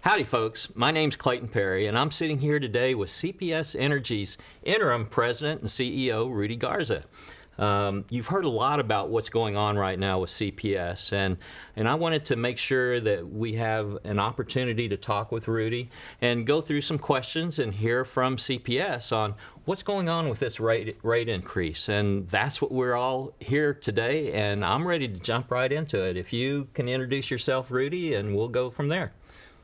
Howdy, folks. My name's Clayton Perry, and I'm sitting here today with CPS Energy's interim president and CEO, Rudy Garza. You've heard a lot about what's going on right now with CPS, and I wanted to make sure that we have an opportunity to talk with Rudy and go through some questions and hear from CPS on what's going on with this rate increase. And that's what we're all here today, and I'm ready to jump right into it. If you can introduce yourself, Rudy, and we'll go from there.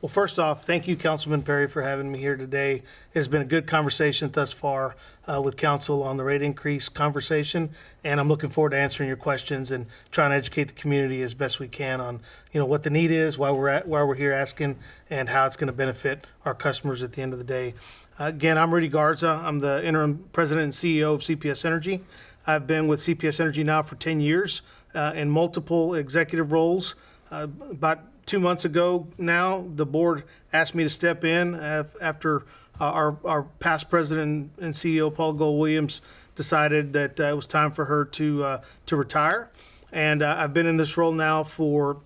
Well, first off, thank you, Councilman Perry, for having me here today. It's been a good conversation thus far with Council on the rate increase conversation, and I'm looking forward to answering your questions and trying to educate the community as best we can on, what the need is, why we're here asking, and how it's going to benefit our customers at the end of the day. Again, I'm Rudy Garza. I'm the interim president and CEO of CPS Energy. I've been with CPS Energy now for 10 years in multiple executive roles. About 2 months ago now, the board asked me to step in after our past president and CEO, Paul Gold-Williams, decided that it was time for her to retire. And I've been in this role now for,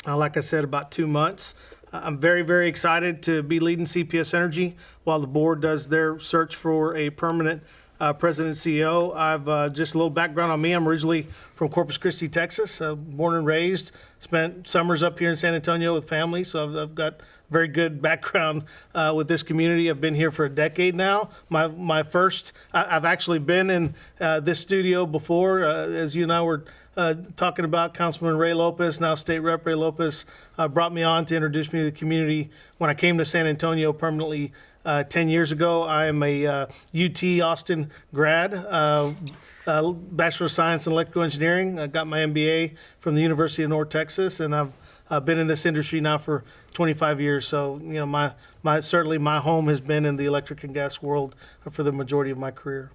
like I said, about 2 months. I'm very, very excited to be leading CPS Energy while the board does their search for a permanent president and CEO. I've just a little background on me. I'm originally from Corpus Christi, Texas, born and raised. Spent summers up here in San Antonio with family, so I've got very good background with this community. I've been here for a decade now. I've actually been in this studio before, as you and I were talking about. Councilman Ray Lopez, now State Rep Ray Lopez, brought me on to introduce me to the community when I came to San Antonio permanently 10 years ago. I am a UT Austin grad, Bachelor of Science in Electrical Engineering. I got my MBA from the University of North Texas, and I've been in this industry now for 25 years. So, certainly my home has been in the electric and gas world for the majority of my career.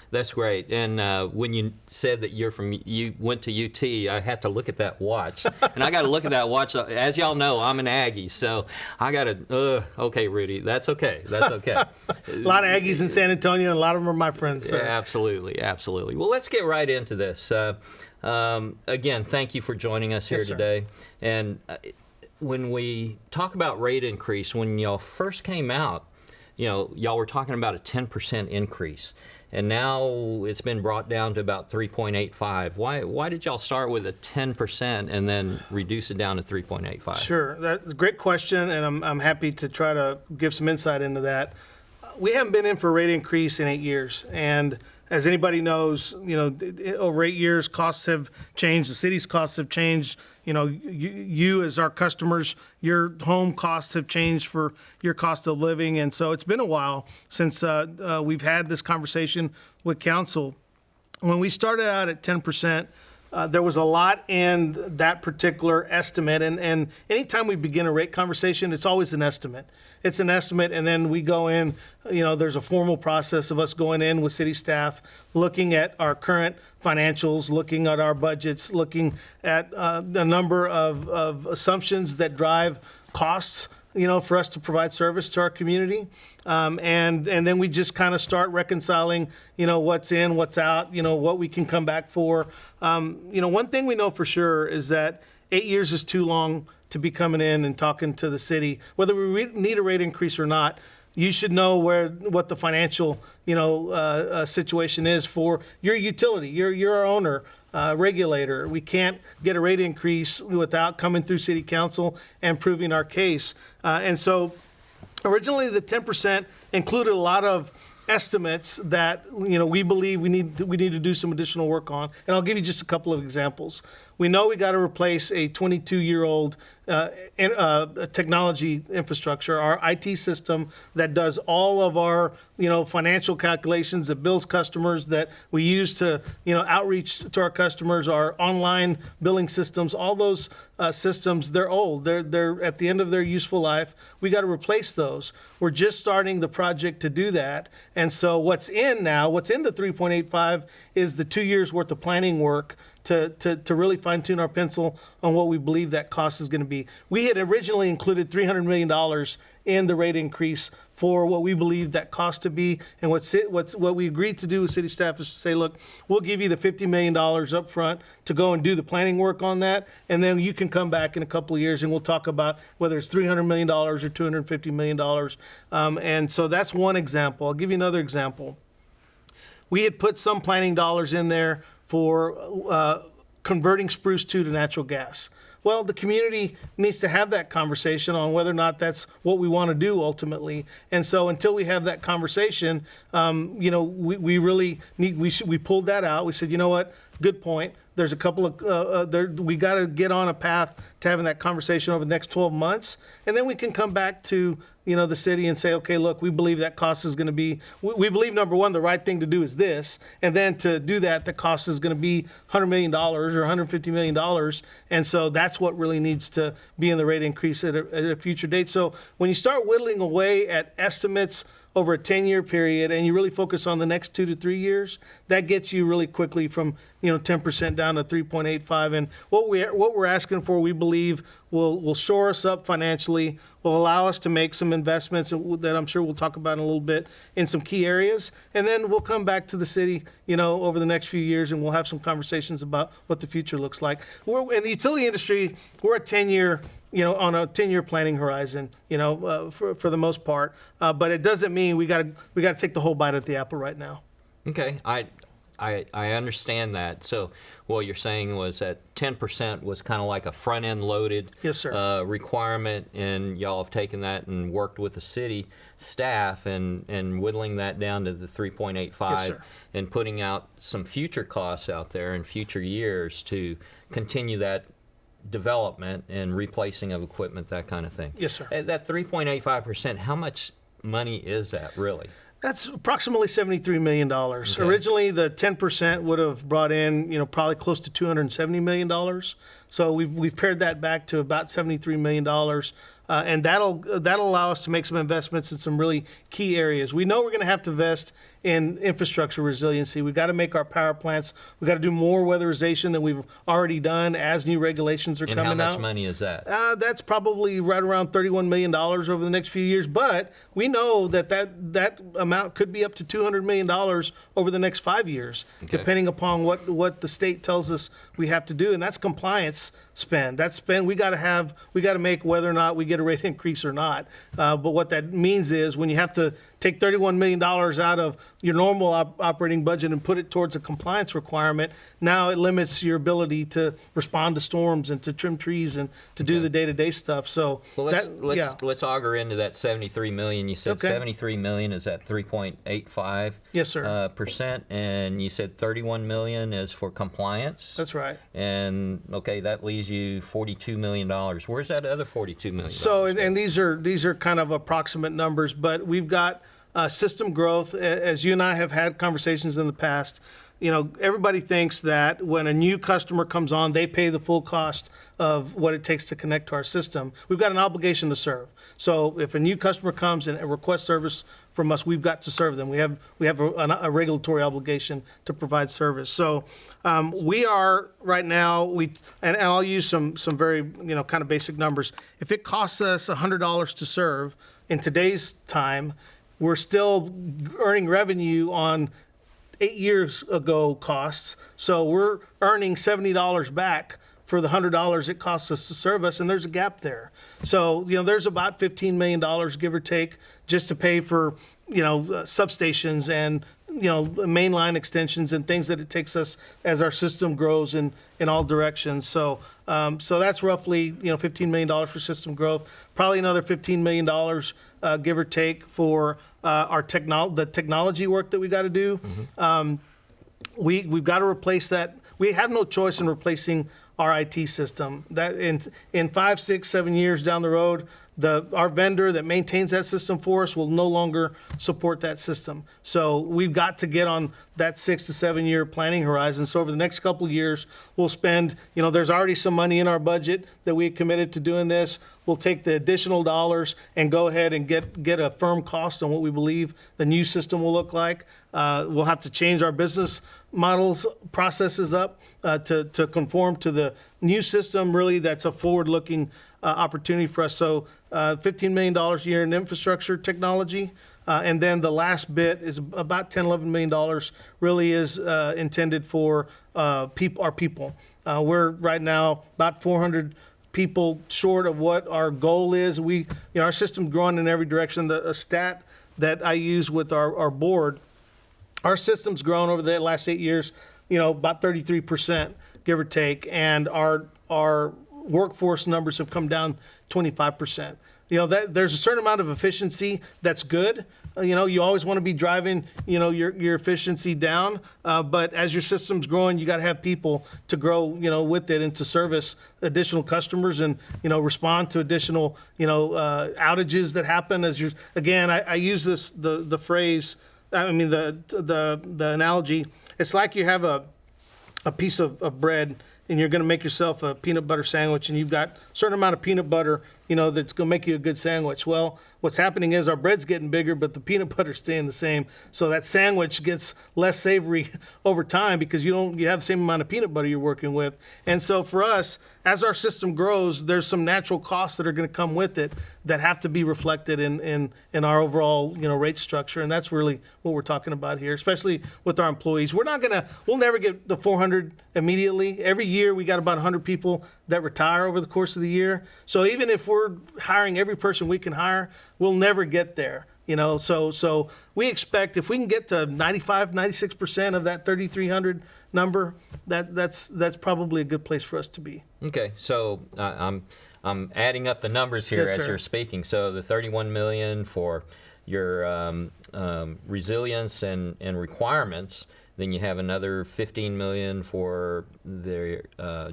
That's great. And when you said that you went to UT, I had to look at that watch. And I got to look at that watch. As y'all know, I'm an Aggie, so I got to, okay, Rudy, that's okay. That's okay. A lot of Aggies in San Antonio, and a lot of them are my friends. So. Yeah, absolutely, absolutely. Well, let's get right into this. Again, thank you for joining us here today. And when we talk about rate increase, when y'all first came out, y'all were talking about a 10% increase. And now it's been brought down to about 3.85. Why did y'all start with a 10% and then reduce it down to 3.85? Sure, that's a great question, and I'm happy to try to give some insight into that. We haven't been in for a rate increase in 8 years, and as anybody knows, over 8 years, costs have changed. The city's costs have changed. You as our customers, your home costs have changed for your cost of living. And so it's been a while since we've had this conversation with council. When we started out at 10%, there was a lot in that particular estimate. And anytime we begin a rate conversation, it's always an estimate. It's an estimate, and then we go in, there's a formal process of us going in with city staff, looking at our current financials, looking at our budgets, looking at the number of assumptions that drive costs, for us to provide service to our community. And then we just kind of start reconciling, what's in, what's out, what we can come back for. One thing we know for sure is that 8 years is too long to be coming in and talking to the city. Whether we need a rate increase or not, you should know what the financial, situation is for your utility. You're our owner, regulator. We can't get a rate increase without coming through city council and proving our case. And so originally the 10% included a lot of estimates that we believe we need to do some additional work on. And I'll give you just a couple of examples. We know we got to replace a 22-year-old technology infrastructure, our IT system that does all of our financial calculations, that bills customers, that we use to outreach to our customers, our online billing systems. All those systems, they're old. They're at the end of their useful life. We got to replace those. We're just starting the project to do that. And so what's in the 3.85 is the 2 years worth of planning work to really fine tune our pencil on what we believe that cost is going to be. We had originally included $300 million in the rate increase for what we believe that cost to be. And what we agreed to do with city staff is to say, look, we'll give you the $50 million up front to go and do the planning work on that. And then you can come back in a couple of years and we'll talk about whether it's $300 million or $250 million. And so that's one example. I'll give you another example. We had put some planning dollars in there for converting Spruce 2 to natural gas. Well, the community needs to have that conversation on whether or not that's what we want to do ultimately. And so until we have that conversation, we really need, we pulled that out. We said, you know what, good point. There's a couple of, we got to get on a path to having that conversation over the next 12 months. And then we can come back to, the city and say, okay, look, we believe that cost is going to be, we believe, number one, the right thing to do is this. And then to do that, the cost is going to be $100 million or $150 million. And so that's what really needs to be in the rate increase at a future date. So when you start whittling away at estimates over a 10-year period and you really focus on the next 2 to 3 years, that gets you really quickly from 10% down to 3.85. And what we're asking for, we believe, will shore us up financially, will allow us to make some investments that I'm sure we'll talk about in a little bit in some key areas. And then we'll come back to the city, over the next few years, and we'll have some conversations about what the future looks like. We're in the utility industry, we're a 10-year, on a 10-year planning horizon, for the most part. But it doesn't mean we got to take the whole bite at the apple right now. Okay, I understand that. So what you're saying was that 10% was kind of like a front-end loaded Yes, sir. Requirement, and y'all have taken that and worked with the city staff and whittling that down to the 3.85 Yes, sir. and putting out some future costs out there in future years to continue that development and replacing of equipment, that kind of thing. Yes, sir. At that 3.85%, how much money is that really? That's approximately $73 million. Okay. Originally, the 10% would have brought in, probably close to $270 million. So we've pared that back to about $73 million. And that'll allow us to make some investments in some really key areas. We know we're going to have to invest in infrastructure resiliency. We've got to make our power plants. We've got to do more weatherization than we've already done as new regulations are coming out. And how much money is that? That's probably right around $31 million over the next few years. But we know that amount could be up to $200 million over the next 5 years, okay, depending upon what the state tells us we have to do. And that's compliance spend. That spend we got to make whether or not we get a rate increase or not. But what that means is when you have to take $31 million out of your normal operating budget and put it towards a compliance requirement, now it limits your ability to respond to storms and to trim trees and to do the day-to-day stuff. So let's auger into that $73 million. You said $73 million is at 3.85%. Yes, sir. Percent, and you said $31 million is for compliance. That's right. And that leaves you $42 million. Where's that other $42 million? So, and these are kind of approximate numbers, but we've got system growth. As you and I have had conversations in the past, everybody thinks that when a new customer comes on, they pay the full cost of what it takes to connect to our system. We've got an obligation to serve. So if a new customer comes and requests service from us, we've got to serve them. We have a regulatory obligation to provide service. So we are right now, and I'll use some very kind of basic numbers. If it costs us $100 to serve in today's time, we're still earning revenue on 8 years ago costs. So we're earning $70 back for the $100 it costs us to serve us, and there's a gap there. So, there's about $15 million, give or take, just to pay for, substations and, mainline extensions and things that it takes us as our system grows in all directions. So that's roughly, $15 million for system growth, probably another $15 million, give or take, for the technology work that we got to do. Mm-hmm. We've got to replace that. We have no choice in replacing our IT system. That in 5, 6, 7 years down the road, our vendor that maintains that system for us will no longer support that system. So we've got to get on that 6 to 7 year planning horizon. So over the next couple of years, we'll spend, there's already some money in our budget that we committed to doing this. We'll take the additional dollars and go ahead and get a firm cost on what we believe the new system will look like. We'll have to change our business models, processes up to conform to the new system. Really, that's a forward-looking opportunity for us. So $15 million a year in infrastructure technology. And then the last bit is about $11 million really is intended for our people. We're right now about 400 people short of what our goal is. Our system's growing in every direction. A stat that I use with our board, our system's grown over the last 8 years, about 33%, give or take, and our workforce numbers have come down 25%. There's a certain amount of efficiency that's good. You always want to be driving, your efficiency down. But as your system's growing, you got to have people to grow, with it and to service additional customers and, respond to additional, outages that happen. I use the phrase, the analogy. It's like you have a piece of bread and you're going to make yourself a peanut butter sandwich, and you've got a certain amount of peanut butter, that's going to make you a good sandwich. Well, what's happening is our bread's getting bigger, but the peanut butter's staying the same. So that sandwich gets less savory over time because you have the same amount of peanut butter you're working with. And so for us, as our system grows, there's some natural costs that are going to come with it that have to be reflected in our overall, rate structure. And that's really what we're talking about here, especially with our employees. We'll never get the 400 immediately. Every year we got about 100 people that retire over the course of the year. So even if we're hiring every person we can hire, we'll never get there. So we expect if we can get to 95, 96% of that 3,300 number, that's probably a good place for us to be. Okay, so I'm adding up the numbers here Yes, as sir. you're speaking. So the 31 million for your resilience and requirements. Then you have another 15 million for the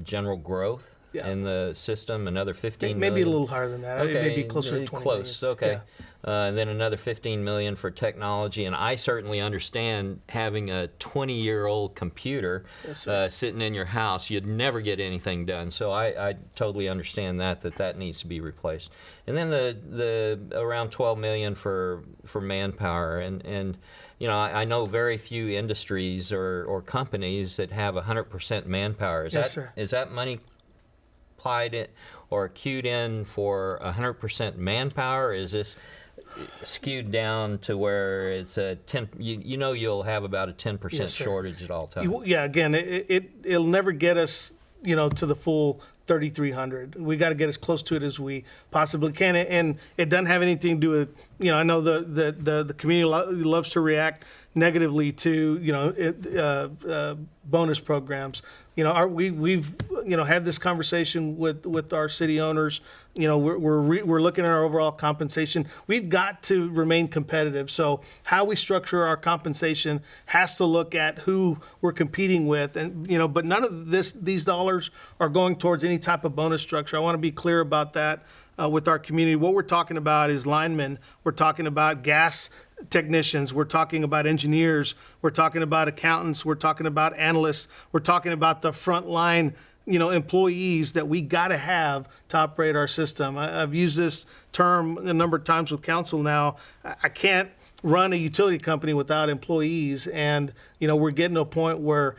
general growth in the system. Another 15 million. Maybe a little higher than that. Okay, Maybe closer to 20 close. million. Okay. Yeah. And then another 15 million for technology, and I certainly understand having a 20-year-old computer sitting in your house, you'd never get anything done. So I totally understand that needs to be replaced. And then the around 12 million for manpower, and I know very few industries or companies that have 100% manpower. Is that money applied in or queued in for 100% manpower? Or is this skewed down to where it's a 10? You'll have about a 10% shortage at all times. Yeah, again, it'll never get us, to the full 3,300. We got to get as close to it as we possibly can, and it doesn't have anything to do with, I know the community loves to react negatively to, bonus programs. We've had this conversation with our city owners. We're looking at our overall compensation. We've got to remain competitive. So how we structure our compensation has to look at who we're competing with, and but none of these dollars are going towards any type of bonus structure. I want to be clear about that with our community. What we're talking about is linemen. We're talking about gas technicians. We're talking about engineers. We're talking about accountants. We're talking about analysts. We're talking about the frontline, employees that we got to have to operate our system. I've used this term a number of times with council now. I can't run a utility company without employees, and we're getting to a point where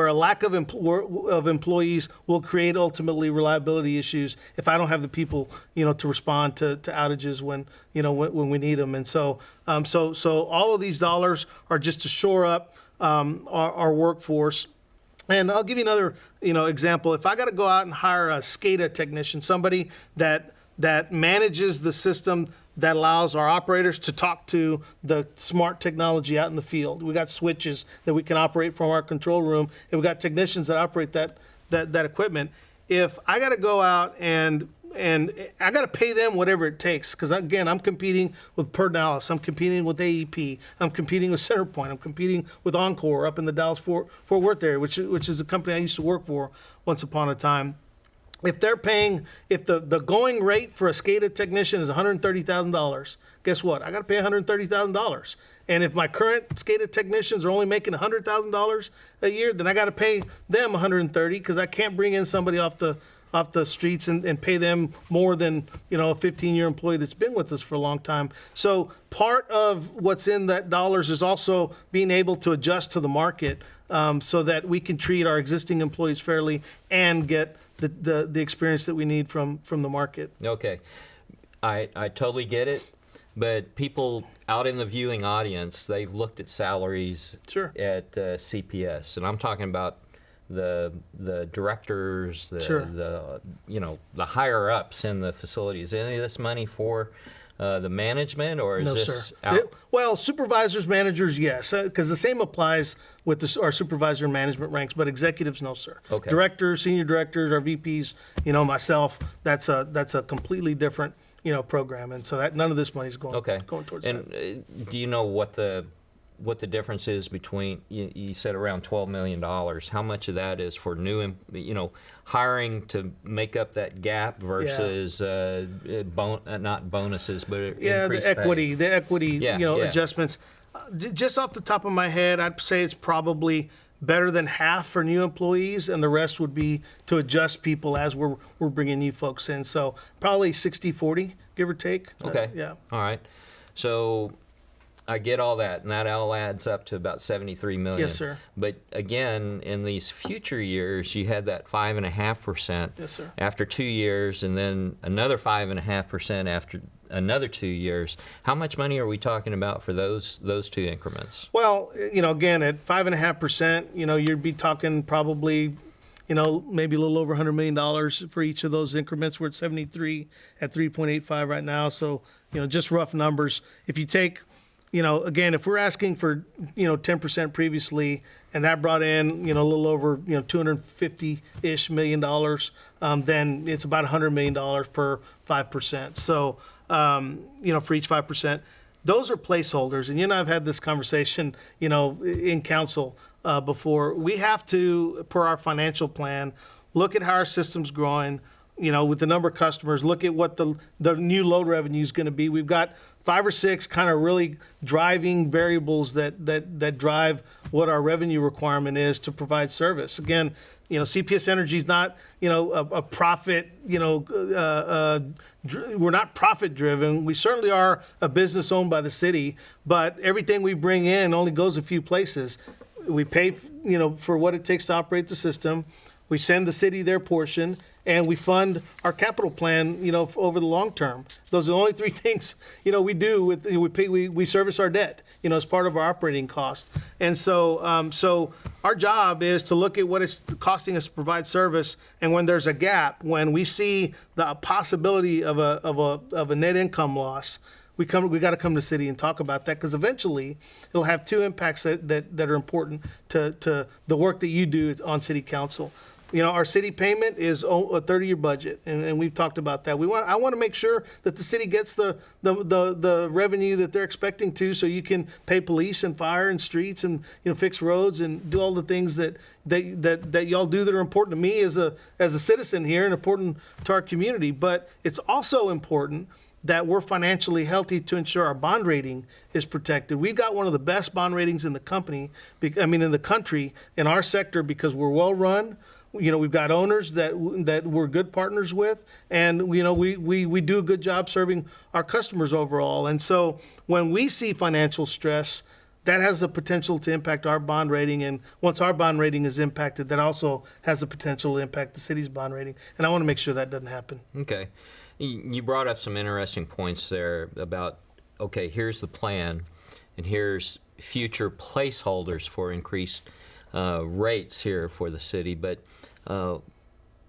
a lack of employees will create ultimately reliability issues if I don't have the people, to respond to outages when we need them. And so all of these dollars are just to shore up our workforce. And I'll give you another, example. If I got to go out and hire a SCADA technician, somebody that manages the system that allows our operators to talk to the smart technology out in the field. We got switches that we can operate from our control room, and we got technicians that operate that equipment. If I got to go out and I got to pay them whatever it takes, because again, I'm competing with Perdalis, I'm competing with AEP, I'm competing with Centerpoint, I'm competing with Encore up in the Dallas-Fort Worth area, which is a company I used to work for once upon a time. If they're paying, if the going rate for a SCADA technician is $130,000, guess what? I got to pay $130,000. And if my current SCADA technicians are only making $100,000 a year, then I got to pay them $130,000 because I can't bring in somebody off the off the streets and pay them more than, a 15-year employee that's been with us for a long time. So part of what's in that dollars is also being able to adjust to the market so that we can treat our existing employees fairly and get the experience that we need from the market. Okay. I totally get it, but people out in the viewing audience, they've looked at salaries Sure. at CPS, and I'm talking about the directors, Sure. the higher ups in the facilities. Any of this money for the management, or is No, this sir. out? Well, supervisors, managers, yes, because the same applies with our supervisor and management ranks, but executives, no, sir. Okay. Directors, senior directors, our VPs, myself, that's a completely different, program, and so that none of this money's going towards that. And do you know what the difference is between, you said around $12 million. How much of that is for new, hiring to make up that gap versus not bonuses, but increased the equity, Yeah. adjustments. Just off the top of my head, I'd say it's probably better than half for new employees, and the rest would be to adjust people as we're bringing new folks in. So probably 60-40, give or take. Okay. Yeah. All right. So I get all that, and that all adds up to about $73 million. Yes, sir. But again, in these future years, you had that 5.5%. Yes, sir. After 2 years, and then another 5.5% after another 2 years. How much money are we talking about for those two increments? Well, again, at 5.5%, you'd be talking probably, maybe a little over $100 million for each of those increments. We're at 73 at 3.85 right now. So, just rough numbers. If you take, again, if we're asking for, 10% previously, and that brought in, a little over, $250-ish million, then it's about $100 million per 5%. So, for each 5%, those are placeholders. And I've had this conversation, in council before. We have to, per our financial plan, look at how our system's growing, with the number of customers, look at what the new load revenue is going to be. We've got 5 or 6 kind of really driving variables that drive what our revenue requirement is to provide service. Again, CPS Energy is not, a profit, we're not profit driven. We certainly are a business owned by the city, but everything we bring in only goes a few places. We pay, for what it takes to operate the system. We send the city their portion, and we fund our capital plan, over the long term. Those are the only 3 things, we do. We service our debt, as part of our operating costs. And so our job is to look at what it's costing us to provide service, and when there's a gap, when we see the possibility of a net income loss, we got to come to the city and talk about that, because eventually it'll have 2 impacts that are important to the work that you do on city council. Our city payment is a 30-year budget, and we've talked about that. I want to make sure that the city gets the revenue that they're expecting to, so you can pay police and fire and streets and fix roads and do all the things that y'all do that are important to me as a citizen here and important to our community. But it's also important that we're financially healthy to ensure our bond rating is protected. We've got one of the best bond ratings in the country, in our sector, because we're well run. We've got owners that we're good partners with, and we do a good job serving our customers overall. And so when we see financial stress, that has the potential to impact our bond rating. And once our bond rating is impacted, that also has the potential to impact the city's bond rating. And I want to make sure that doesn't happen. Okay. You brought up some interesting points there about, okay, here's the plan, and here's future placeholders for increased rates here for the city. But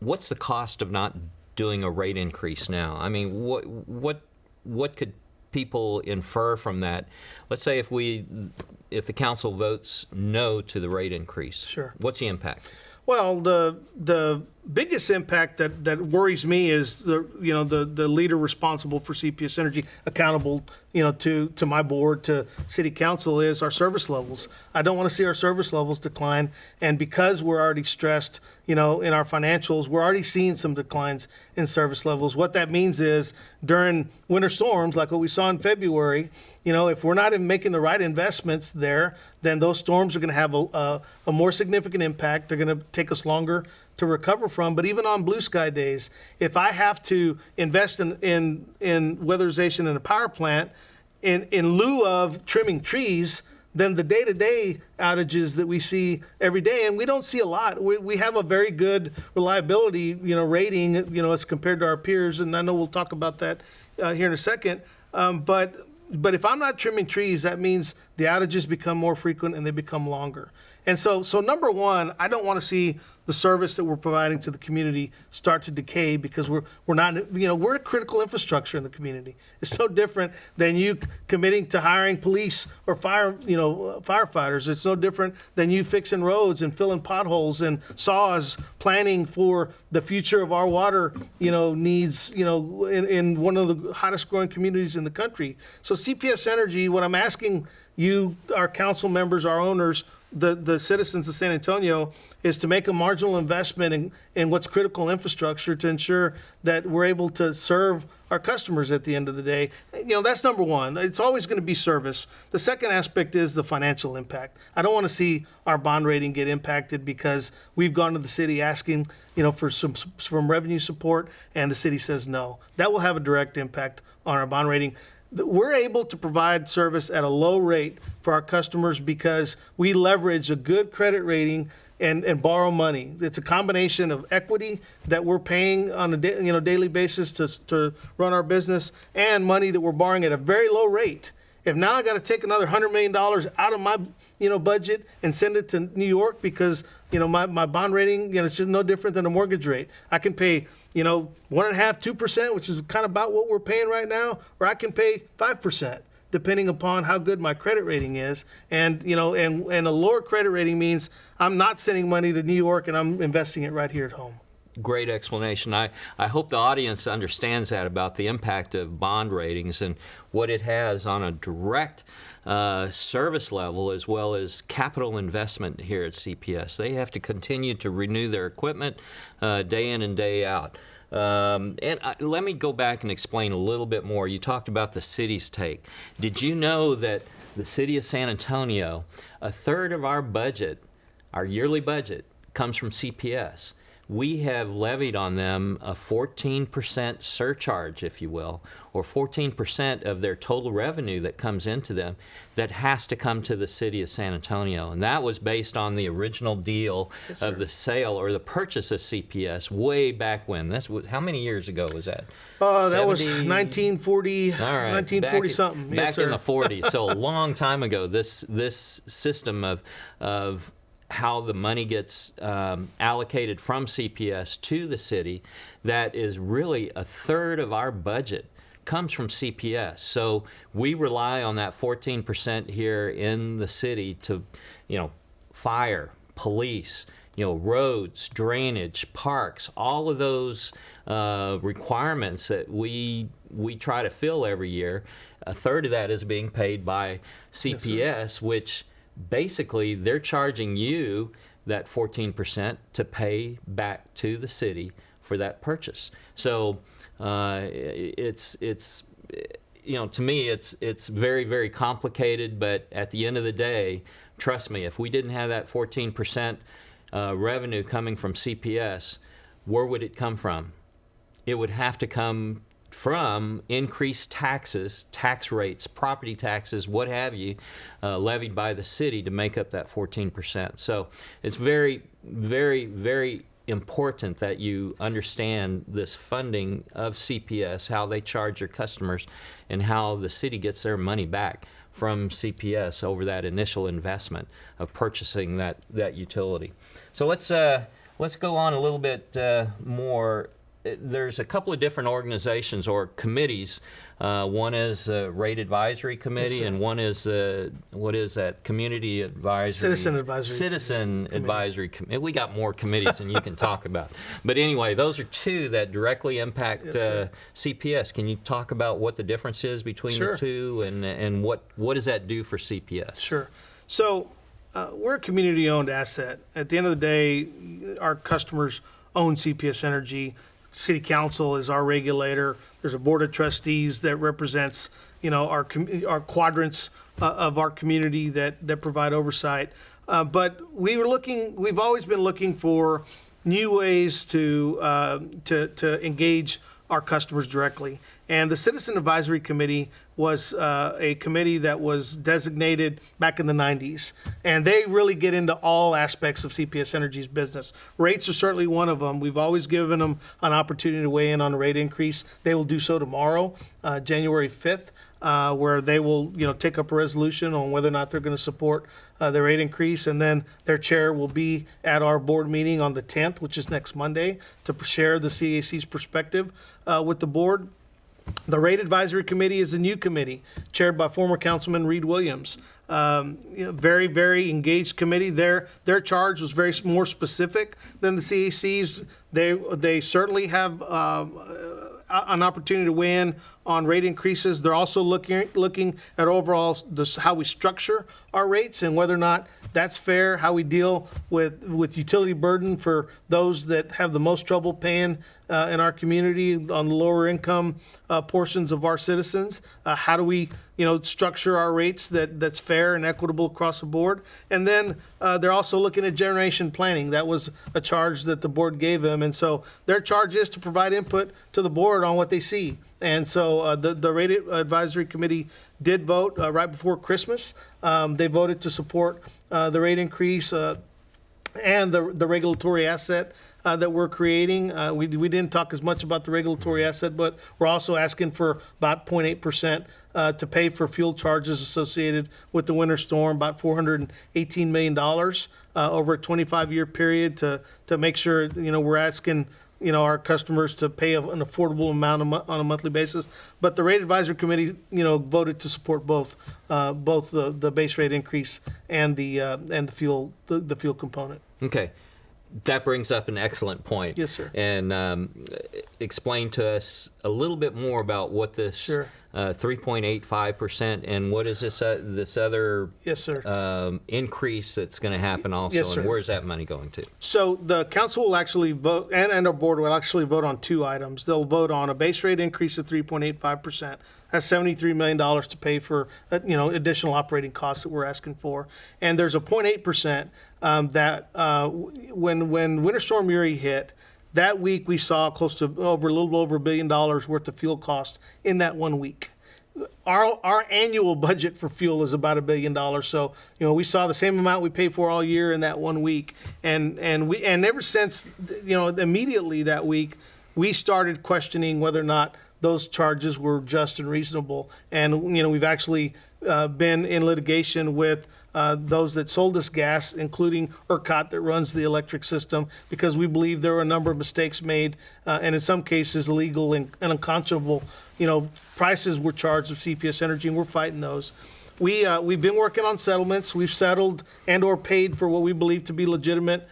what's the cost of not doing a rate increase now? I mean, what could people infer from that? Let's say if the council votes no to the rate increase, Sure. What's the impact? Well, the biggest impact that worries me is the leader responsible for CPS Energy, accountable to my board, to city council, is our service levels. I don't want to see our service levels decline, and because we're already stressed, in our financials, we're already seeing some declines in service levels. What that means is during winter storms, like what we saw in February, if we're not even making the right investments there, then those storms are going to have a more significant impact. They're going to take us longer to recover from. But even on blue sky days, if I have to invest in weatherization in a power plant in lieu of trimming trees, then the day-to-day outages that we see every day, and we don't see a lot. We have a very good reliability, rating, as compared to our peers, and I know we'll talk about that here in a second. But if I'm not trimming trees, that means the outages become more frequent and they become longer. And so number one, I don't want to see the service that we're providing to the community start to decay because we're not, we're a critical infrastructure in the community. It's no different than you committing to hiring police or firefighters. It's no different than you fixing roads and filling potholes and saws, planning for the future of our water, needs, in one of the hottest growing communities in the country. So CPS Energy, what I'm asking you, our council members, our owners, the citizens of San Antonio, is to make a marginal investment in what's critical infrastructure to ensure that we're able to serve our customers at the end of the day. That's number one. It's always going to be service. The second aspect is the financial impact. I don't want to see our bond rating get impacted because we've gone to the city asking, for some revenue support, and the city says no. That will have a direct impact on our bond rating. We're able to provide service at a low rate for our customers because we leverage a good credit rating and borrow money. It's a combination of equity that we're paying on a daily basis to run our business and money that we're borrowing at a very low rate. If now I got to take another $100 million out of my budget and send it to New York because my bond rating, it's just no different than a mortgage rate. I can pay 1.5%, 2%, which is kind of about what we're paying right now, or I can pay 5%, depending upon how good my credit rating is. And and a lower credit rating means I'm not sending money to New York and I'm investing it right here at home. Great explanation. I hope the audience understands that about the impact of bond ratings and what it has on a direct service level as well as capital investment here at CPS. They have to continue to renew their equipment day in and day out. Let me go back and explain a little bit more. You talked about the city's take. Did you know that the city of San Antonio, a third of our budget, our yearly budget, comes from CPS? We have levied on them a 14% surcharge, if you will, or 14% of their total revenue that comes into them that has to come to the city of San Antonio. And that was based on the original deal of the sale or the purchase of CPS way back when. How many years ago was that? That was 1940, all right. 1940 something. Back in the 40s, so a long time ago, this system of how the money gets allocated from CPS to the city, that is really a third of our budget comes from CPS. So we rely on that 14% here in the city to, fire, police, roads, drainage, parks, all of those requirements that we try to fill every year. A third of that is being paid by CPS, yes, which basically they're charging you that 14% to pay back to the city for that purchase. So it's to me it's very, very complicated, but at the end of the day, trust me, if we didn't have that 14% revenue coming from CPS, where would it come from? It would have to come from increased taxes, tax rates, property taxes, what have you, levied by the city to make up that 14%. So it's very, very, very important that you understand this funding of CPS, how they charge your customers, and how the city gets their money back from CPS over that initial investment of purchasing that utility. So let's go on a little bit more. There's a couple of different organizations or committees. One is the Rate Advisory Committee, and one is what is that? Community Advisory. Citizen Advisory Committee. We got more committees than you can talk about. But anyway, those are two that directly impact CPS. Can you talk about what the difference is between the two, and what does that do for CPS? Sure. So we're a community-owned asset. At the end of the day, our customers own CPS Energy. City Council is our regulator. There's a board of trustees that represents, our quadrants of our community that provide oversight. But we've always been looking for new ways to engage our customers directly. And the Citizen Advisory Committee was a committee that was designated back in the 90s. And they really get into all aspects of CPS Energy's business. Rates are certainly one of them. We've always given them an opportunity to weigh in on a rate increase. They will do so tomorrow, January 5th. Where they will, take up a resolution on whether or not they're going to support the rate increase, and then their chair will be at our board meeting on the 10th, which is next Monday, to share the CAC's perspective with the board. The Rate Advisory Committee is a new committee chaired by former Councilman Reed Williams. Very, very engaged committee. Their charge was very more specific than the CAC's. They certainly have an opportunity to weigh in on rate increases. They're also looking at overall how we structure our rates and whether or not that's fair, how we deal with utility burden for those that have the most trouble paying in our community on the lower income portions of our citizens. How do we structure our rates that's fair and equitable across the board? And then they're also looking at generation planning. That was a charge that the board gave them. And so their charge is to provide input to the board on what they see. And so the Rate Advisory Committee did vote right before Christmas. They voted to support the rate increase and the regulatory asset that we're creating. We didn't talk as much about the regulatory asset, but we're also asking for about 0.8% to pay for fuel charges associated with the winter storm, about $418 million over a 25-year period to make sure, we're asking our customers to pay an affordable amount on a monthly basis. But the Rate Advisory Committee, voted to support both the base rate increase and the fuel component. Okay. That brings up an excellent point. Yes, sir. And explain to us a little bit more about what this Sure. 3.85% and what is this other Yes, sir. increase that's going to happen also, Yes, sir. and where's that money going to? So the council will actually vote, and our board will actually vote on two items. They'll vote on a base rate increase of 3.85%. That's $73 million to pay for additional operating costs that we're asking for. And there's a 0.8% that when Winter Storm Uri hit, that week we saw close to a little over $1 billion worth of fuel costs in that 1 week. Our annual budget for fuel is about $1 billion. So we saw the same amount we pay for all year in that 1 week, and ever since immediately that week we started questioning whether or not those charges were just and reasonable. And we've actually been in litigation with those that sold us gas, including ERCOT that runs the electric system, because we believe there were a number of mistakes made, and in some cases illegal and unconscionable, prices were charged of CPS Energy, and we're fighting those. We've been working on settlements. We've settled and or paid for what we believe to be legitimate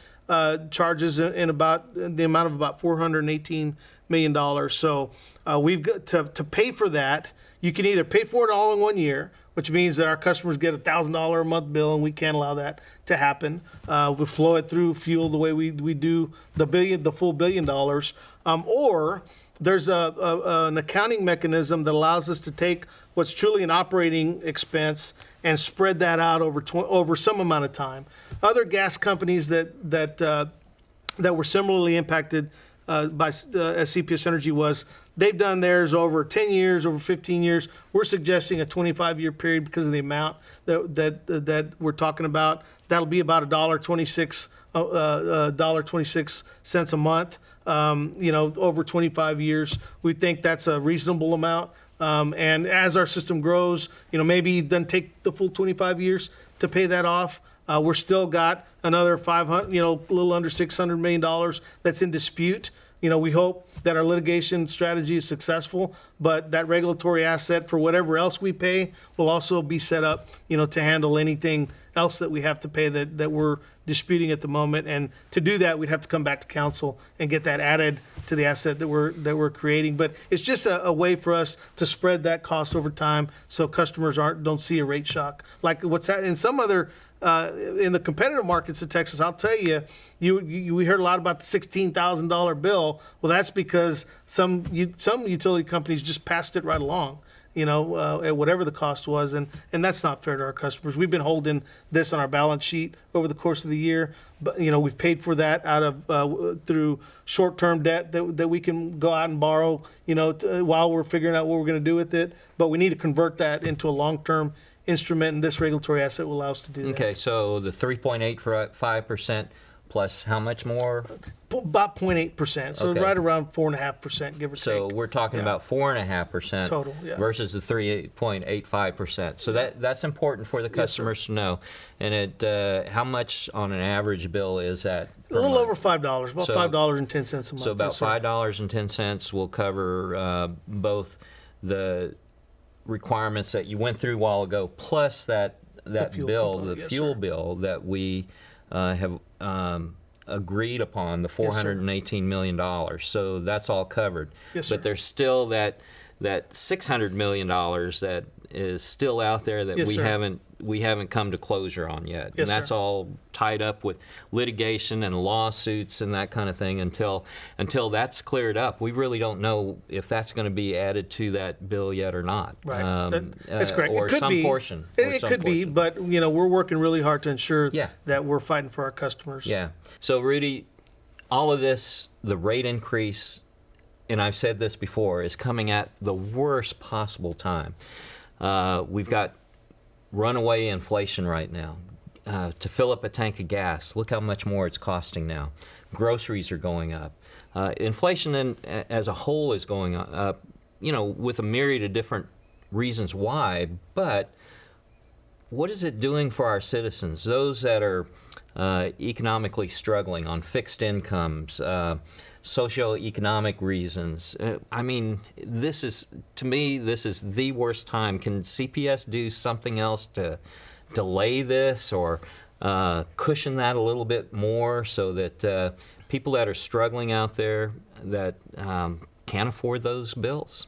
charges in about the amount of about $418 million. So we've got to pay for that. You can either pay for it all in 1 year, which means that our customers get a $1,000 a month bill, and we can't allow that to happen. We flow it through fuel the way we do the full $1 billion. Or there's an accounting mechanism that allows us to take what's truly an operating expense and spread that out over some amount of time. Other gas companies that were similarly impacted as CPS Energy was, they've done theirs over 10 years, over 15 years. We're suggesting a 25-year period because of the amount that we're talking about. That'll be about $1.26 a month. Over 25 years, we think that's a reasonable amount. And as our system grows, maybe it doesn't take the full 25 years to pay that off. We're still got another $500, a little under $600 million that's in dispute. We hope that our litigation strategy is successful, but that regulatory asset for whatever else we pay will also be set up, to handle anything else that we have to pay that we're disputing at the moment. And to do that, we'd have to come back to council and get that added to the asset that we're creating. But it's just a way for us to spread that cost over time so customers don't see a rate shock like what's that in some other. In the competitive markets of Texas, I'll tell you, we heard a lot about the $16,000 bill. Well, that's because some utility companies just passed it right along. at whatever the cost was, and that's not fair to our customers. We've been holding this on our balance sheet over the course of the year, but we've paid for that out of through short-term debt that we can go out and borrow, while we're figuring out what we're going to do with it. But we need to convert that into a long-term instrument, and this regulatory asset will allow us to do that. Okay, so the 3.85% plus how much more? About 0.8%, so Okay. right around 4.5%, give or So take. we're talking about 4.5% Total, yeah. versus the 3.85%. So that's important for the customers to know. And how much on an average bill is that? A little over $5, about So- $5.10 a month. So about yes, sir. $5.10 will cover both the requirements that you went through a while ago, plus that fuel bill, component, the yes, fuel sir. bill that we have agreed upon, the Yes, sir. $418 million. So that's all covered. Yes, sir. But there's still that $600 million that is still out there that Yes, we sir. haven't come to closure on yet. Yes, And that's sir. all tied up with litigation and lawsuits and that kind of thing until that's cleared up. We really don't know if that's going to be added to that bill yet or not. Right. That's correct. Or it could some be. portion. It could be, but we're working really hard to ensure Yeah. that we're fighting for our customers. Yeah. So, Rudy, all of this, the rate increase, and I've said this before, is coming at the worst possible time. We've got runaway inflation right now. To fill up a tank of gas, look how much more it's costing now. Groceries are going up. Inflation as a whole is going up, with a myriad of different reasons why, but what is it doing for our citizens, those that are economically struggling on fixed incomes, socioeconomic reasons? To me, this is the worst time. Can CPS do something else to delay this or cushion that a little bit more so that people that are struggling out there that can't afford those bills?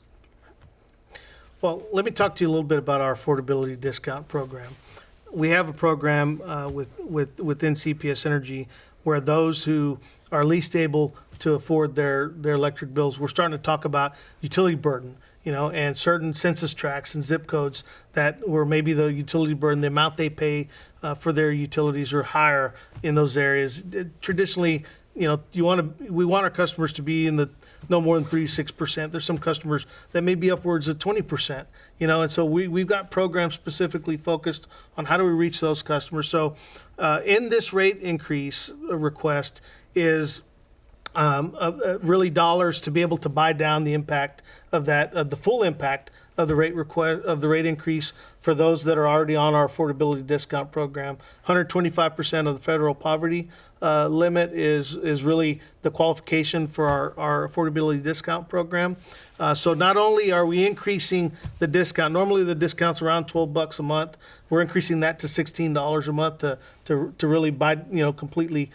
Well, let me talk to you a little bit about our affordability discount program. We have a program within CPS Energy where those who are least able to afford their electric bills, we're starting to talk about utility burden, and certain census tracts and zip codes where maybe the utility burden, the amount they pay for their utilities are higher in those areas. Traditionally, we want our customers to be in the no more than 3-6%. There's some customers that may be upwards of 20%, and so we've got programs specifically focused on how do we reach those customers. So in this rate increase request is really dollars to be able to buy down the impact of the full impact of the rate increase for those that are already on our affordability discount program. 125% of the federal poverty limit is really the qualification for our affordability discount program. So not only are we increasing the discount, normally the discount's around $12 a month. We're increasing that to $16 a month to really buy, completely,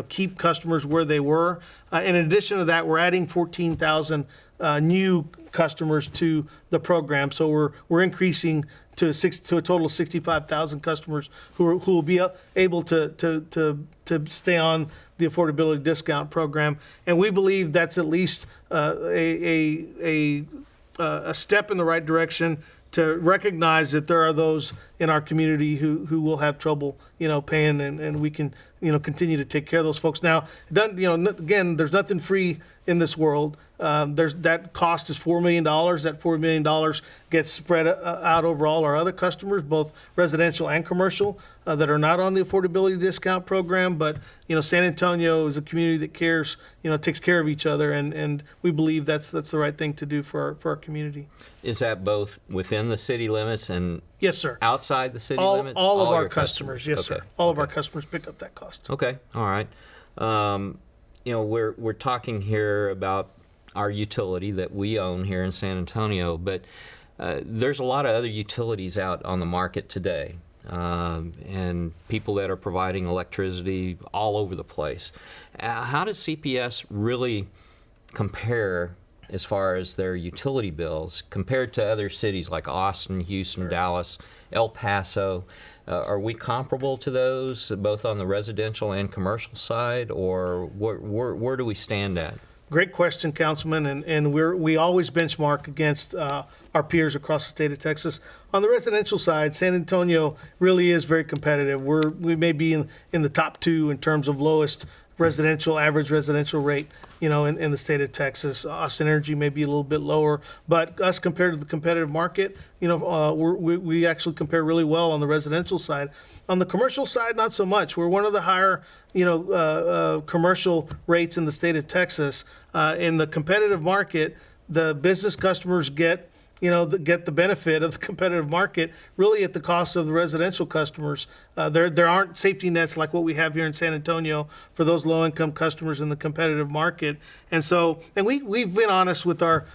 keep customers where they were. In addition to that, we're adding 14,000 new customers to the program. So we're increasing to a total of 65,000 customers who will be able to stay on the affordability discount program. And we believe that's at least a step in the right direction to recognize that there are those in our community who will have trouble, paying, and we can, continue to take care of those folks. Now, again, there's nothing free in this world. That cost is $4 million. That $4 million gets spread out over all our other customers, both residential and commercial, that are not on the affordability discount program. But San Antonio is a community that cares, takes care of each other, and we believe that's the right thing to do for our community. Is that both within the city limits and Yes, sir. outside the city All limits? of our your customers, yes, Okay. sir. All of our customers pick up that cost. Okay, all right. We're talking here about our utility that we own here in San Antonio, but there's a lot of other utilities out on the market today, and people that are providing electricity all over the place. How does CPS really compare as far as their utility bills compared to other cities like Austin, Houston, Dallas, El Paso? Are we comparable to those, both on the residential and commercial side, or where do we stand at? Great question, Councilman, and we always benchmark against our peers across the state of Texas. On the residential side, San Antonio really is very competitive. We may be in the top 2 in terms of lowest average residential rate, in the state of Texas. Austin Energy may be a little bit lower, but us compared to the competitive market, we actually compare really well on the residential side. On the commercial side, not so much. We're one of the higher, commercial rates in the state of Texas. In the competitive market, the business customers get the benefit of the competitive market really at the cost of the residential customers. There aren't safety nets like what we have here in San Antonio for those low-income customers in the competitive market. And we've been honest with our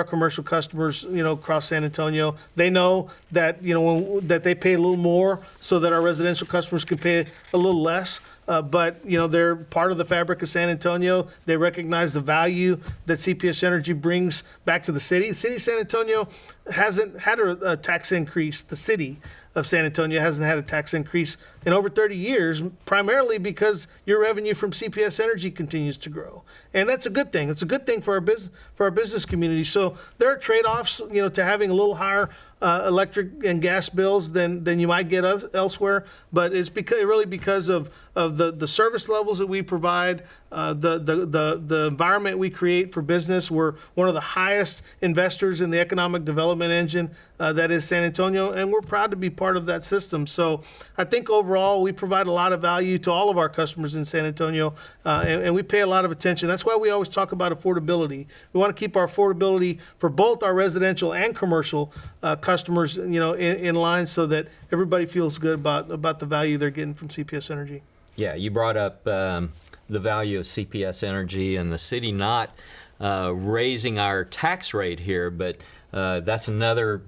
commercial customers, across San Antonio. They know that, that they pay a little more so that our residential customers can pay a little less. But they're part of the fabric of San Antonio. They recognize the value that CPS Energy brings back to the city. The city of San Antonio hasn't had a tax increase. The city of San Antonio hasn't had a tax increase in over 30 years, primarily because your revenue from CPS Energy continues to grow. And that's a good thing. It's a good thing for our business community. So there are trade-offs, to having a little higher electric and gas bills than you might get elsewhere, but it's because of the service levels that we provide, the environment we create for business. We're one of the highest investors in the economic development engine that is San Antonio, and we're proud to be part of that system. So I think overall we provide a lot of value to all of our customers in San Antonio, and we pay a lot of attention. That's why we always talk about affordability. We want to keep our affordability for both our residential and commercial customers, in line so that everybody feels good about the value they're getting from CPS Energy. Yeah, you brought up the value of CPS Energy and the city not raising our tax rate here, but that's another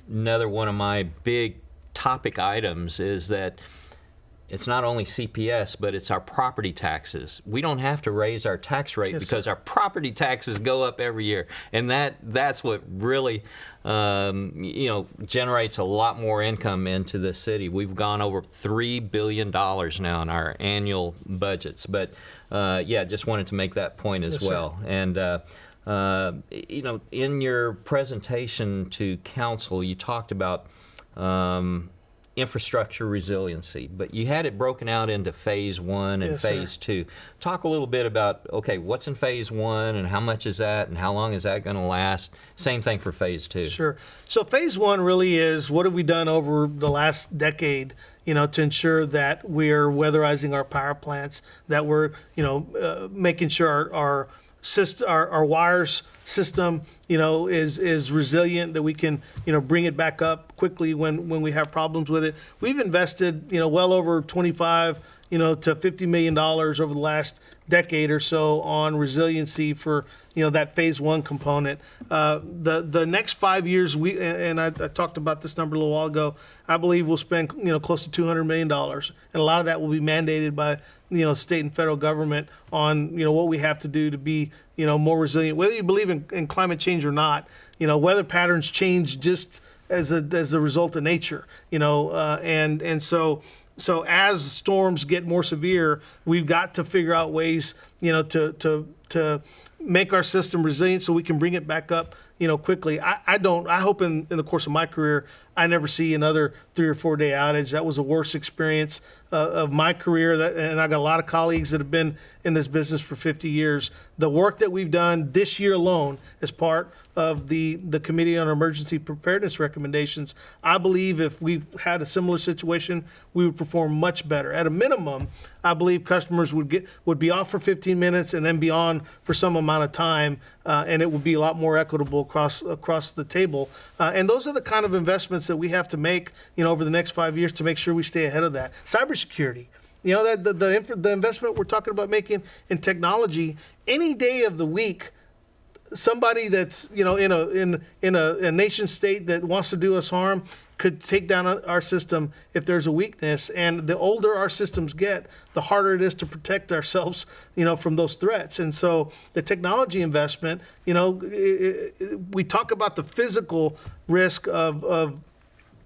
one of my big topic items is that it's not only CPS, but it's our property taxes. We don't have to raise our tax rate because our property taxes go up every year, and that's what really generates a lot more income into the city. We've gone over $3 billion now in our annual budgets, but just wanted to make that point as well. Sir. And in your presentation to council, you talked about infrastructure resiliency, but you had it broken out into phase 1 and phase 2. Talk a little bit about, what's in phase 1 and how much is that and how long is that going to last? Same thing for phase 2. Sure. So phase 1 really is what have we done over the last decade, to ensure that we're weatherizing our power plants, that we're, making sure our wires system, is resilient, that we can, bring it back up quickly when we have problems with it. We've invested, well over 25, to $50 million over the last decade or so on resiliency for, that phase 1 component. The next 5 years, I talked about this number a little while ago, I believe we'll spend, close to $200 million. And a lot of that will be mandated by, state and federal government on, what we have to do to be, more resilient. Whether you believe in climate change or not, weather patterns change just as a result of nature, and so as storms get more severe, we've got to figure out ways, to make our system resilient so we can bring it back up, quickly. I hope in the course of my career, I never see another 3 or 4 day outage. That was the worst experience of my career. And I got a lot of colleagues that have been in this business for 50 years. The work that we've done this year alone as part of the Committee on Emergency Preparedness recommendations, I believe if we had a similar situation, we would perform much better. At a minimum, I believe customers would be off for 15 minutes and then be on for some amount of time, and it would be a lot more equitable across the table. And those are the kind of investments that we have to make, over the next 5 years to make sure we stay ahead of that. Cybersecurity. That the investment we're talking about making in technology, any day of the week, somebody that's in a nation state that wants to do us harm could take down our system if there's a weakness. And the older our systems get, the harder it is to protect ourselves, from those threats. And so the technology investment, we talk about the physical risk of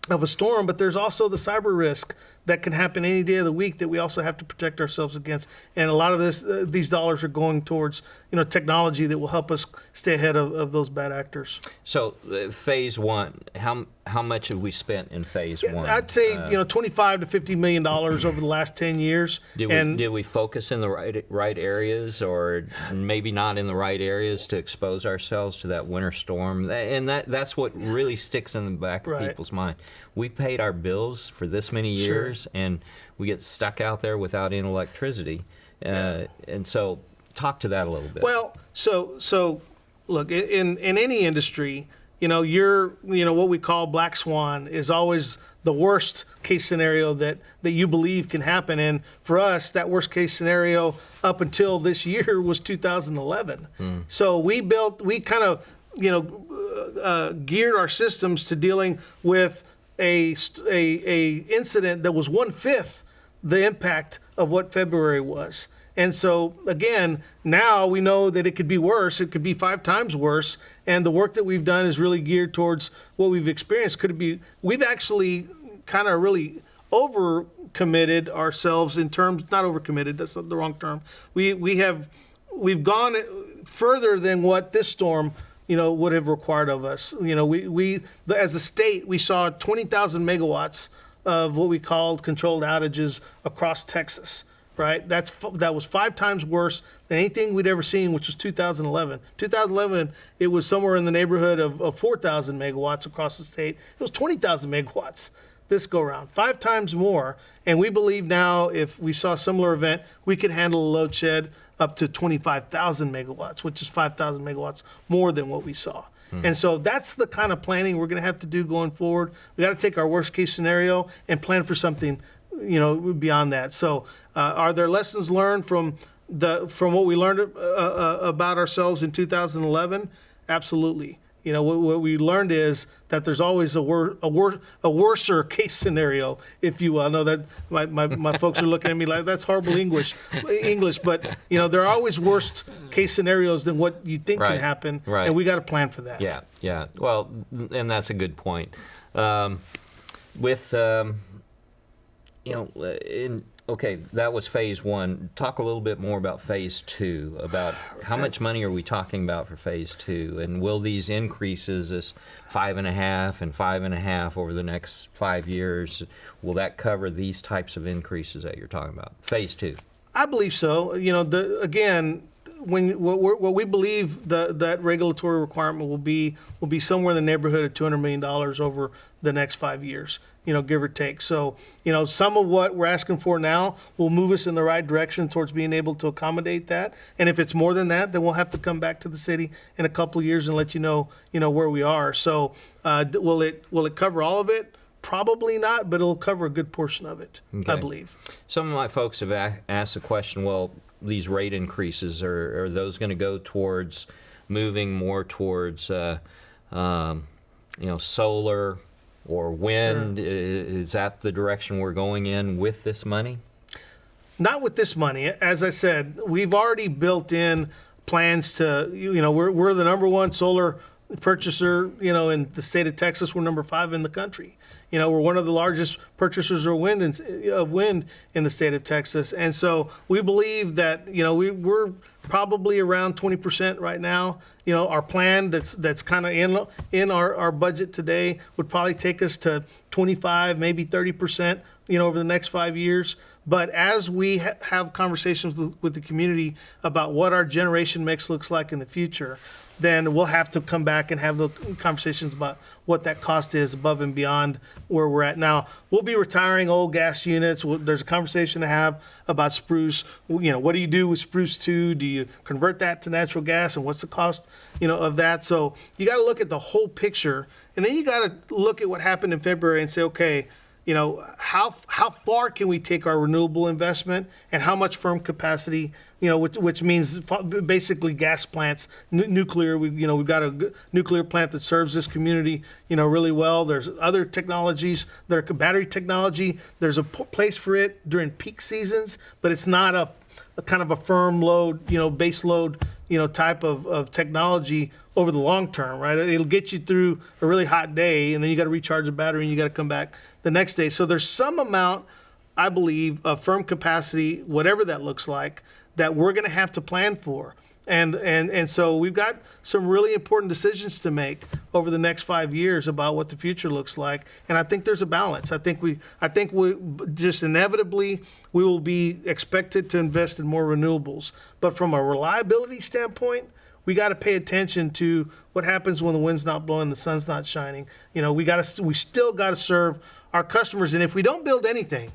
a storm, but there's also the cyber risk that can happen any day of the week that we also have to protect ourselves against. And a lot of these dollars are going towards, technology that will help us stay ahead of those bad actors. So phase one, how much have we spent in phase one? I'd say, $25 to $50 million over the last 10 years. Did we focus in the right areas, or maybe not in the right areas to expose ourselves to that winter storm? And that's what really sticks in the back of people's mind. We paid our bills for this many years, and we get stuck out there without any electricity. And so talk to that a little bit. Well, so look, in any industry, what we call black swan is always the worst case scenario that you believe can happen. And for us, that worst case scenario up until this year was 2011. So we kind of, geared our systems to dealing with a incident that was 1/5 the impact of what February was. And so, again, now we know that it could be worse. It could be 5 times worse. And the work that we've done is really geared towards what we've experienced. We've actually kind of really overcommitted ourselves in terms, not overcommitted, that's the wrong term. We've gone further than what this storm, would have required of us. We as a state, we saw 20,000 megawatts of what we called controlled outages across Texas. Right, that was 5 times worse than anything we'd ever seen, which was 2011. 2011, it was somewhere in the neighborhood of 4,000 megawatts across the state. It was 20,000 megawatts this go around, 5 times more. And we believe now, if we saw a similar event, we could handle a load shed up to 25,000 megawatts, which is 5,000 megawatts more than what we saw. And so that's the kind of planning we're going to have to do going forward. We got to take our worst case scenario and plan for something, beyond that. So are there lessons learned from what we learned about ourselves in 2011? Absolutely. What we learned is that there's always a worser case scenario, if you will. I know that my folks are looking at me like that's horrible English, but there are always worst case scenarios than what you think can happen, and we got to plan for that. Yeah. Well, and that's a good point. Okay, that was phase one. Talk a little bit more about phase two, about how much money are we talking about for phase two, and will these increases, this 5.5 and 5.5 over the next 5 years, will that cover these types of increases that you're talking about? Phase two. I believe so. What we believe that regulatory requirement will be somewhere in the neighborhood of $200 million over the next 5 years, give or take. So, some of what we're asking for now will move us in the right direction towards being able to accommodate that. And if it's more than that, then we'll have to come back to the city in a couple of years and let you know where we are. So, will it cover all of it? Probably not, but it'll cover a good portion of it, I believe. Some of my folks have asked the question, well, these rate increases, are those going to go towards moving more towards solar or wind? Sure. Is that the direction we're going in with this money? Not with this money. As I said, we've already built in plans to, we're the number one solar purchaser, in the state of Texas. We're number 5 in the country. We're one of the largest purchasers of wind in the state of Texas. And so we believe that, we're probably around 20% right now. Our plan that's kind of in our budget today would probably take us to 25, maybe 30%, over the next 5 years. But as we have conversations with the community about what our generation mix looks like in the future, then we'll have to come back and have the conversations about what that cost is above and beyond where we're at now. We'll be retiring old gas units. There's a conversation to have about spruce. What do you do with spruce 2? Do you convert that to natural gas, and what's the cost, of that? So you got to look at the whole picture, and then you got to look at what happened in February and say, okay, how far can we take our renewable investment, and how much firm capacity, which means basically gas plants, nuclear. We've got a nuclear plant that serves this community, really well. There's other technologies, battery technology. There's a place for it during peak seasons, but it's not a kind of a firm load, base load, type of technology over the long term, right? It'll get you through a really hot day, and then you got to recharge the battery, and you got to come back the next day. So there's some amount I believe, a firm capacity, whatever that looks like, that we're going to have to plan for. And so we've got some really important decisions to make over the next 5 years about what the future looks like. And I think there's a balance. I think we just inevitably we will be expected to invest in more renewables. But from a reliability standpoint, we got to pay attention to what happens when the wind's not blowing, the sun's not shining. You know, we still got to serve our customers. And if we don't build anything,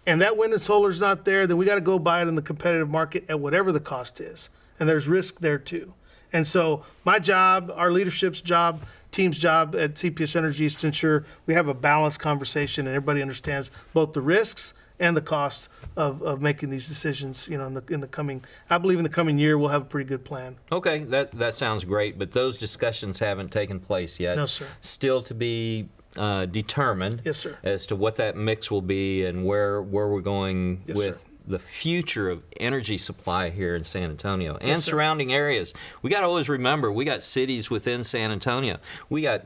and that wind and solar is not there, then we got to go buy it in the competitive market at whatever the cost is. And there's risk there too. And so my job, our leadership's job, team's job at CPS Energy is to ensure we have a balanced conversation and everybody understands both the risks and the costs of making these decisions. You know, in the coming, I believe in the coming year, we'll have a pretty good plan. Okay, that sounds great, but those discussions haven't taken place yet. No, sir. Still to be determined. Yes, sir. As to what that mix will be and where we're going Yes, with sir. the future of energy supply here in San Antonio and Yes, sir. surrounding areas. We got to always remember we got cities within San Antonio. We got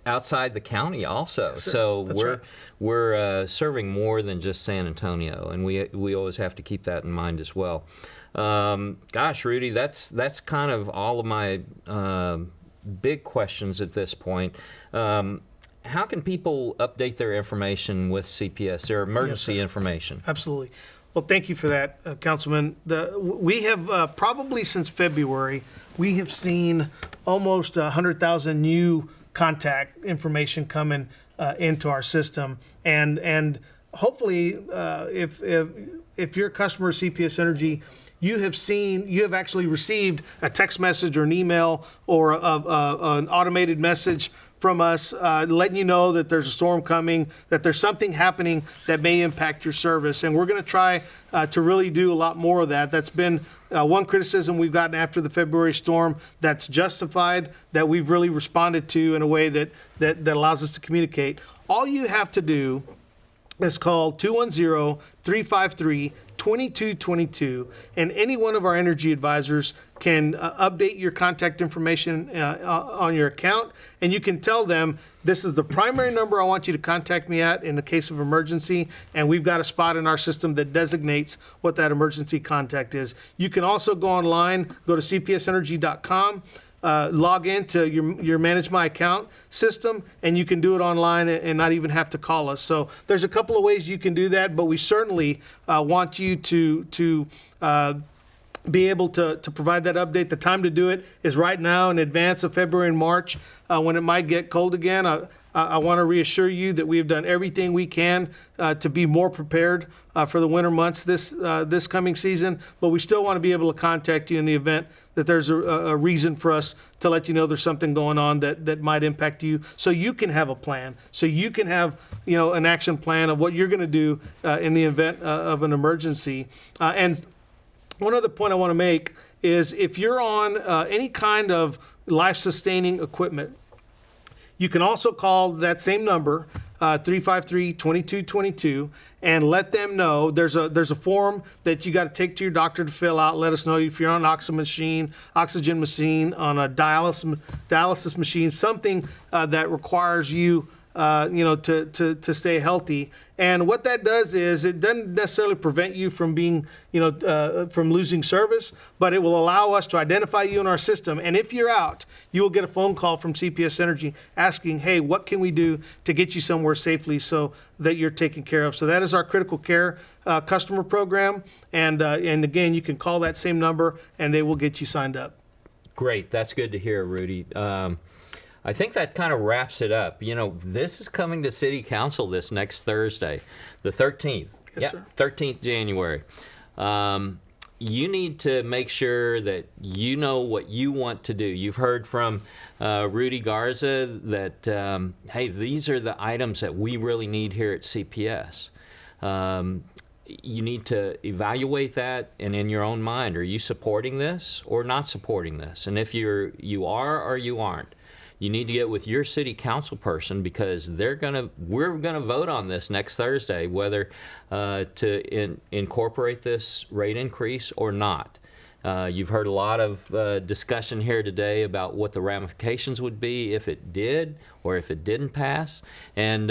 outside the county also. Yes, sir. So That's right. we're serving more than just San Antonio, and we always have to keep that in mind as well. Gosh, Rudy, that's kind of all of my big questions at this point. How can people update their information with CPS, their emergency sir. information? Absolutely. Well, thank you for that, Councilman. We have probably since February, we have seen almost 100,000 new contact information coming into our system, and hopefully, if you're a customer of CPS Energy, you have actually received a text message or an email or an automated message from us letting you know that there's a storm coming, that there's something happening that may impact your service. And we're going to try to really do a lot more of that. That's been one criticism we've gotten after the February storm that's justified, that we've really responded to in a way that allows us to communicate. All you have to do is call 210-353-2222, and any one of our energy advisors can update your contact information on your account, and you can tell them, this is the primary number I want you to contact me at in the case of emergency, and we've got a spot in our system that designates what that emergency contact is. You can also go online, go to cpsenergy.com, log into your Manage My Account system, and you can do it online and not even have to call us. So there's a couple of ways you can do that, but we certainly want you to be able to provide that update. The time to do it is right now in advance of February and March when it might get cold again. I want to reassure you that we have done everything we can to be more prepared for the winter months this coming season, but we still want to be able to contact you in the event that there's a reason for us to let you know there's something going on that might impact you, so you can have a plan, so you can have an action plan of what you're going to do in the event of an emergency. And one other point I want to make is if you're on any kind of life-sustaining equipment, you can also call that same number, 353-2222, and let them know. There's a form that you got to take to your doctor to fill out. Let us know if you're on an oxygen machine, on a dialysis machine, something that requires you to stay healthy. And what that does is it doesn't necessarily prevent you from being, from losing service, but it will allow us to identify you in our system. And if you're out, you will get a phone call from CPS Energy asking, hey, what can we do to get you somewhere safely so that you're taken care of? So that is our critical care customer program. And again, you can call that same number and they will get you signed up. Great. That's good to hear, Rudy. I think that kind of wraps it up. This is coming to City Council this next Thursday, the 13th. Yes, sir. 13th January. You need to make sure that you know what you want to do. You've heard from Rudy Garza that, hey, these are the items that we really need here at CPS. You need to evaluate that, and in your own mind, are you supporting this or not supporting this? And if you are or you aren't, you need to get with your city council person, because we're gonna vote on this next Thursday, whether to incorporate this rate increase or not. You've heard a lot of discussion here today about what the ramifications would be if it did or if it didn't pass. And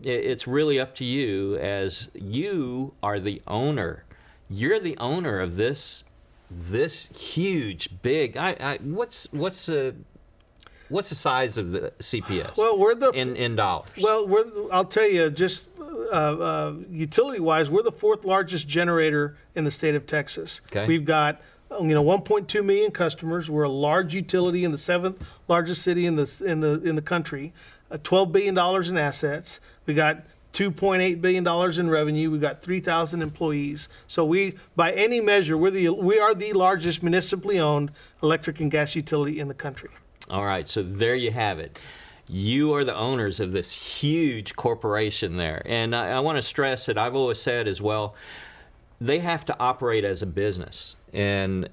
it's really up to you, as you are the owner. You're the owner of this huge, big. What's the size of the CPS? Well, we're the in dollars. Well, I'll tell you, just utility-wise, we're the fourth largest generator in the state of Texas. Okay. We've got 1.2 million customers. We're a large utility in the seventh largest city in the country. $12 billion in assets. We got $2.8 billion in revenue. We've got 3,000 employees. So we, by any measure, we are the largest municipally owned electric and gas utility in the country. All right, so there you have it. You are the owners of this huge corporation there. And I want to stress that I've always said as well, they have to operate as a business. And,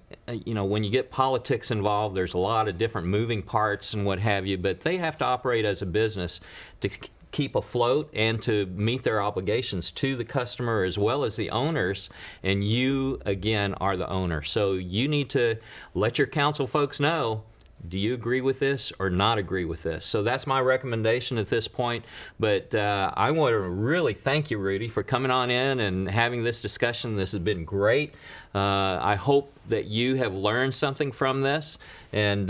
when you get politics involved, there's a lot of different moving parts and what have you, but they have to operate as a business to keep afloat and to meet their obligations to the customer as well as the owners. And you, again, are the owner. So you need to let your council folks know, do you agree with this or not agree with this? So that's my recommendation at this point. But I want to really thank you, Rudy, for coming on in and having this discussion. This has been great. I hope that you have learned something from this. And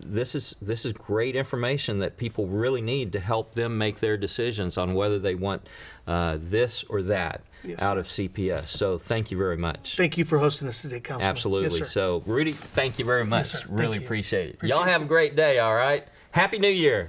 this is great information that people really need to help them make their decisions on whether they want this or that. Yes, out of CPS. So thank you very much. Thank you for hosting us today, Councilman. Absolutely. Yes, so, Rudy, thank you very much. Yes, really appreciate it. Y'all have a great day, all right? Happy New Year.